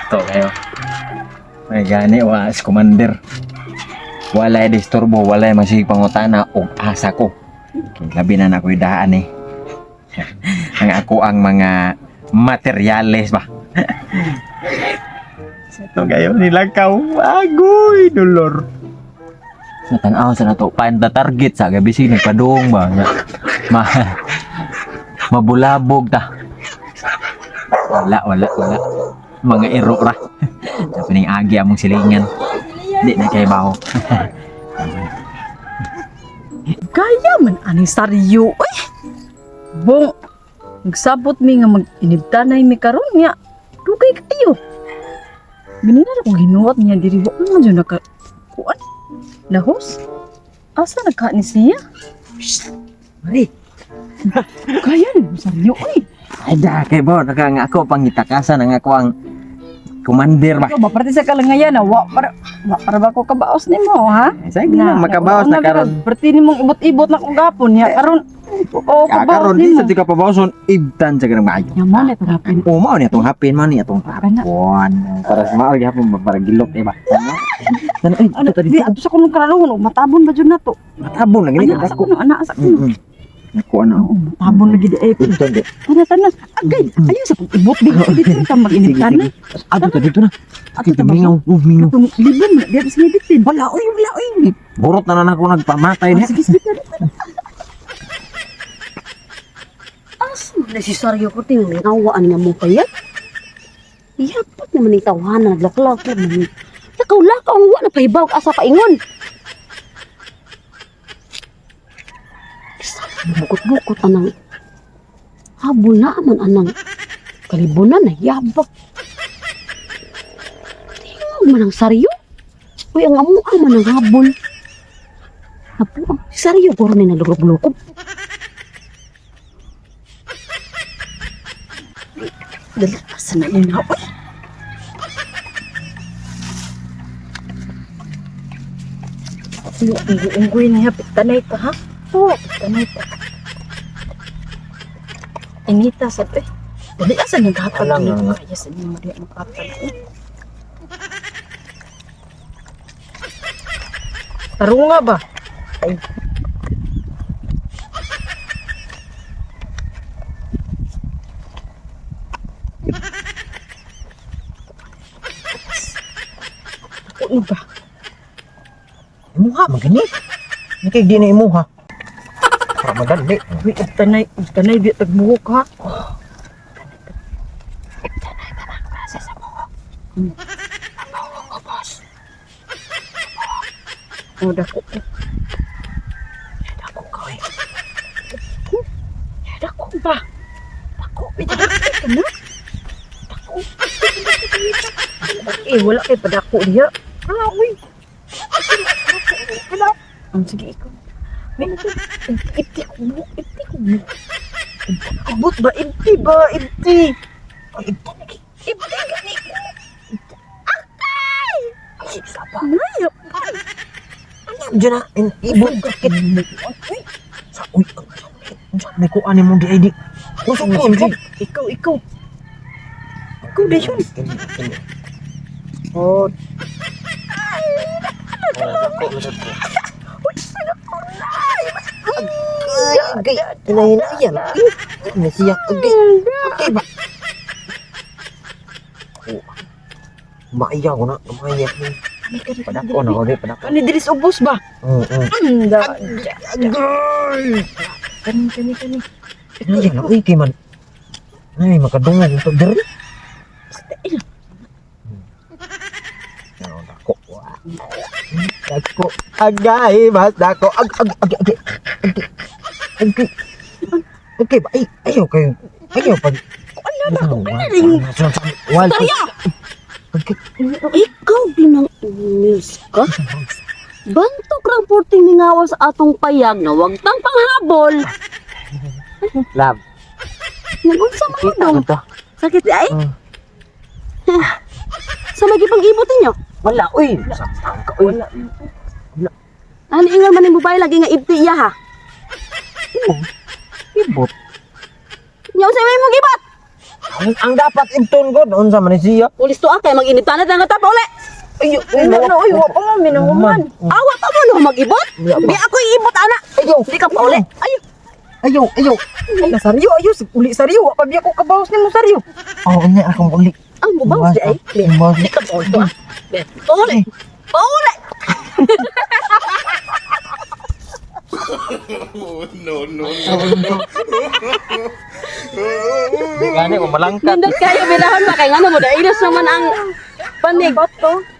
sakto kayo. May gani wa as commander. Walay disturbo, walay masig pangutana og asa ko. Labi na na ko idaan eh. Ang ako ang mga materyales ba. Ito kayo nilakaw. Agoy, dolor. Natanaw sa nato. Find the target sa gabi sig nagpadung ba. Mabulabog ta. Wala. Mga ero ra. Sa pining agi among silingan. Di na kay baho. Kaya man aning saryo. Uy! Bong, nagsabot mi nga mag-inibtanay mi karon niya. Dugay kayo. Binina kong hinuwat niya diri wa man dyan naka... Kuan? Lahos? Asa nagkaani siya? Mari. Kaya ni saryo. Uy! Ay da kay baho naka nga ako pangitakasan ang ako ang commander ba. Ikaw ba, parte sa kalangayan na, wa para ba ko kabaos ni mo, ha? Sige na, makabawas na karon. Parte ni mong ibot-ibot na kong gapon, ya, karon, o, kabaos Karon ni di mo. sa tika pabawason ibtan sa ganang maayo. Yang mo, leto hapin. O mao ni atong hapin man ni atong Kana. hapon. Para sa mao gyapon para gilok diba. Ano ay Ano, ito di, ato sa kong karalungan, matabon ba dyan na to? matabon lagi ni Ana, asa kadako. ko, ana, asa ko. Ako ano. Oo, matabon lagi di, eh. Ito di. Tana, agay, ayaw sa kong ibot, dito ka mag-inibtan na. Ato ta dito na. Ato Kita ta ba? mingaw, mingaw. Itong liban mo, di, sa ibitin. Wala oy. Burot na ako nagpamatay niya. Sige, sige, Asa necessaryo ko ting ngawaan nga mo kaya? Yapat naman ni tawanan naglaklak naman. Lakaw-lakaw ang wa na pahibaw asa paingon. Bukot-bukot anang habol na man anang kalibunan na yabak. Tingog man ang saryo. Uy, ang amuha man ang habol. Apo, saryo ko rin na lurog-lukog. Dali, asa na yun ako. Unggoy na yapit, tanay ka, ha? Oo, tanay ka. Inita sa to, eh. Dali, asa naghatag Alam ni nga. Kaya sa inyo, di makatag. Tarunga ba? Ay. Ako ba? Imuha magani. Ni kay di na imuha. Para madali. Uy, tanay, di tagbuhok, ha? Oh, dako. Ako kay. Dako ba? Dako, dako ka na? Dako. Eh, wala kay padako diya. Ah, uy. Wala. Ang sige, ikaw. May iti ko mo. Abot ba? Iti ba? Iti. Iti gani ko. Akay! Ay, sapa. Nayap. Diyan na ibot kakit. Uy, Sa uy. May kuan mo di ID. Kusog ko di. ikaw. Ikaw na yun. Oh, Agay. Hinahinayang. Nasiyak agay. Agay ba? Maiyaw ko na. Maiyak mo. Padako na ko di. Padako. ano diris ubos ba? Da. Agay. Kani. Hinahinayang na. Uy, kay man. Ay, makadungog ito diri. Dako. Dako. Agay. Mas dako. Agay. Okay ba? Ay, ayaw kayo. Ayaw pag... Ano ba? Wild. Ikaw binang news ka? Bantok reporting ni ngawa sa atong payag na wag tang panghabol. Love. Nagunsa mo Kita dong. mo to. Sakit di ay? Hmm. Sa lagi pang ibot ninyo? Wala, uy. Saktan ka, uy. Ano ingal man yung babae lagi nga ibti iya ha? Ibot. Nyaw sa may mong ibot! ang dapat imton ko doon sa Malaysia. Pulis to kay mag-init tanat nga ta pauli. Ayo, Uy, wa pa man minanguman. Awa pa mo no mag-ibot. Di ako iibot ana. Ayo, Di ka pauli. Ayo. ayo. Na saryo, ayo uli saryo. Wa pa biya ko kabawas nimo saryo. Oh, ini akong uli. Ang mubaw di ay. Di ka pauli to. Pauli. Pauli. Di gani mo malangkat. Nindot kayo bilahon ba kay ngano mo dailos naman ang panig. Bato.